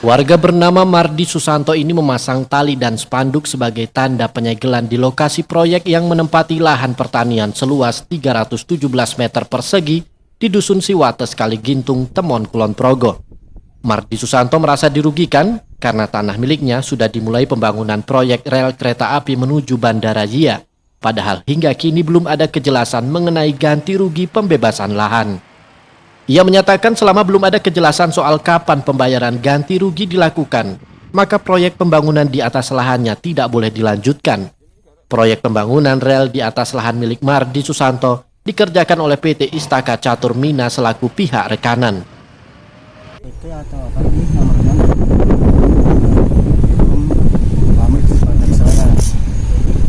Warga bernama Mardi Susanto ini memasang tali dan spanduk sebagai tanda penyegelan di lokasi proyek yang menempati lahan pertanian seluas 317 meter persegi di Dusun Siwates Kaligintung, Temon, Kulon Progo. Mardi Susanto merasa dirugikan karena tanah miliknya sudah dimulai pembangunan proyek rel kereta api menuju Bandara Jia. Padahal hingga kini belum ada kejelasan mengenai ganti rugi pembebasan lahan. Ia menyatakan selama belum ada kejelasan soal kapan pembayaran ganti rugi dilakukan, maka proyek pembangunan di atas lahannya tidak boleh dilanjutkan. Proyek pembangunan rel di atas lahan milik Mardi Susanto dikerjakan oleh PT Istaka Catur Mina selaku pihak rekanan. PT atau apa ini namanya pamit kepada saya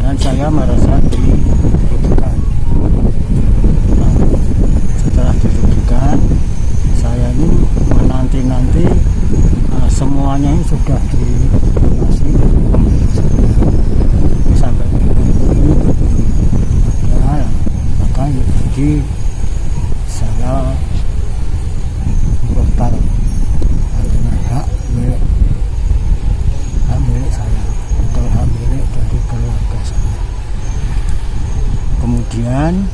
dan saya merasa dirugikan. Setelah dirugikan, saya ini menanti semuanya ini sudah dilunasi sampai ini ya, makanya jadi saya bertal hak milik saya atau hak milik dari keluarga saya. Kemudian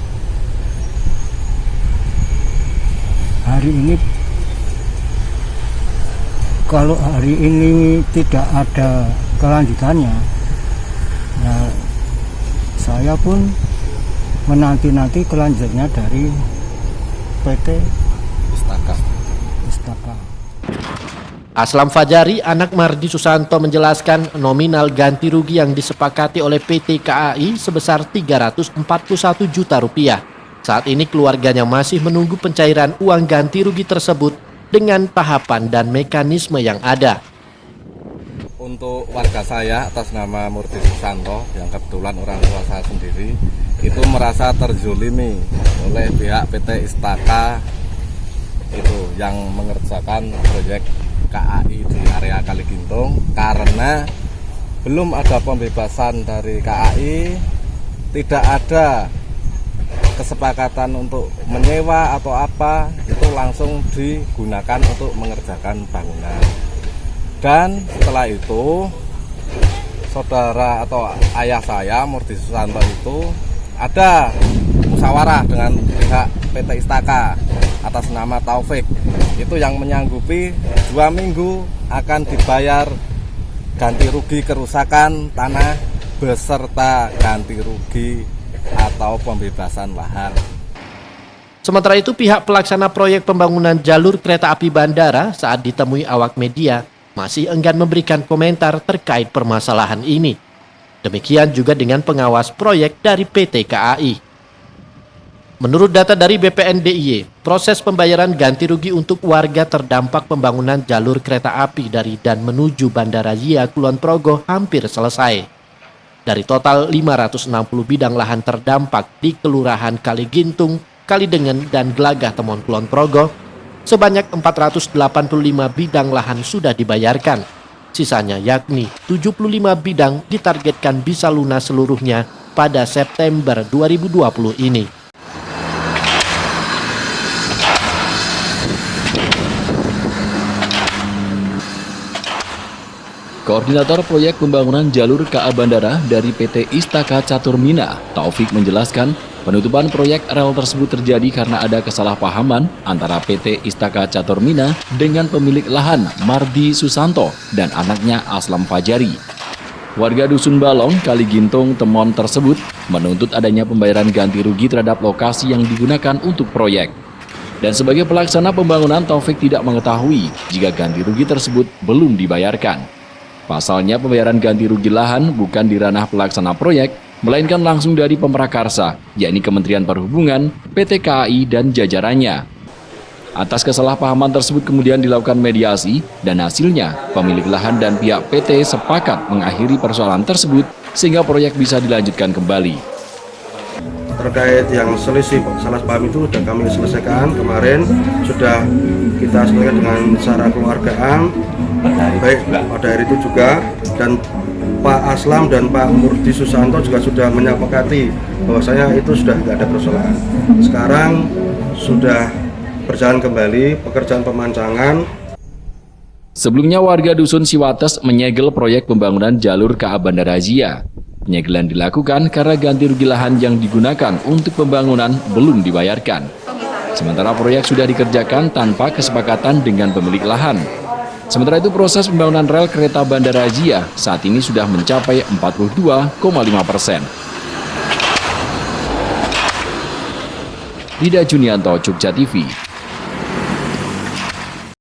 hari ini, kalau hari ini tidak ada kelanjutannya, ya saya pun menanti kelanjutannya dari PT Istaka. Aslam Fajari, anak Mardi Susanto, menjelaskan nominal ganti rugi yang disepakati oleh PT KAI sebesar Rp341 juta. Saat ini keluarganya masih menunggu pencairan uang ganti rugi tersebut dengan tahapan dan mekanisme yang ada. Untuk warga saya atas nama Mardi Susanto, yang kebetulan orang tua saya sendiri, itu merasa terzolimi oleh pihak PT Istaka itu yang mengerjakan proyek KAI di area Kaligintung, karena belum ada pembebasan dari KAI, tidak ada kesepakatan untuk menyewa atau apa, itu langsung digunakan untuk mengerjakan bangunan. Dan setelah itu saudara atau ayah saya Mardi Susanto itu ada musyawarah dengan pihak PT Istaka atas nama Taufik, itu yang menyanggupi 2 minggu akan dibayar ganti rugi kerusakan tanah beserta ganti rugi atau pembebasan lahan. Sementara itu pihak pelaksana proyek pembangunan jalur kereta api bandara saat ditemui awak media masih enggan memberikan komentar terkait permasalahan ini. Demikian juga dengan pengawas proyek dari PT KAI. Menurut data dari BPN DIY, proses pembayaran ganti rugi untuk warga terdampak pembangunan jalur kereta api dari dan menuju Bandara Jia Kulon Progo hampir selesai. Dari total 560 bidang lahan terdampak di Kelurahan Kaligintung, Kalidengen, dan Gelagah Temon Kulon Progo, sebanyak 485 bidang lahan sudah dibayarkan. Sisanya yakni 75 bidang ditargetkan bisa lunas seluruhnya pada September 2020 ini. Koordinator proyek pembangunan jalur KA Bandara dari PT Istaka Catur Mina, Taufik, menjelaskan penutupan proyek rel tersebut terjadi karena ada kesalahpahaman antara PT Istaka Catur Mina dengan pemilik lahan Mardi Susanto dan anaknya Aslam Fajari. Warga Dusun Balong, Kaligintung, Temon tersebut menuntut adanya pembayaran ganti rugi terhadap lokasi yang digunakan untuk proyek. Dan sebagai pelaksana pembangunan, Taufik tidak mengetahui jika ganti rugi tersebut belum dibayarkan. Pasalnya pembayaran ganti rugi lahan bukan di ranah pelaksana proyek, melainkan langsung dari Pemrakarsa, yakni Kementerian Perhubungan, PT KAI, dan jajarannya. Atas kesalahpahaman tersebut kemudian dilakukan mediasi, dan hasilnya pemilik lahan dan pihak PT sepakat mengakhiri persoalan tersebut sehingga proyek bisa dilanjutkan kembali. Terkait yang selisih salah paham itu sudah kami selesaikan kemarin, sudah kita selesaikan dengan secara keluargaan, baik pada hari itu juga, dan Pak Aslam dan Pak Mardi Susanto juga sudah menyepakati bahwasanya itu sudah tidak ada persoalan. Sekarang sudah berjalan kembali pekerjaan pemancangan. Sebelumnya warga Dusun Siwates menyegel proyek pembangunan jalur KA Bandara Azia. Penyegelan dilakukan karena ganti rugi lahan yang digunakan untuk pembangunan belum dibayarkan. Sementara proyek sudah dikerjakan tanpa kesepakatan dengan pemilik lahan. Sementara itu proses pembangunan rel kereta Bandara Azia saat ini sudah mencapai 42,5%. Dida Junianto, Jogja TV.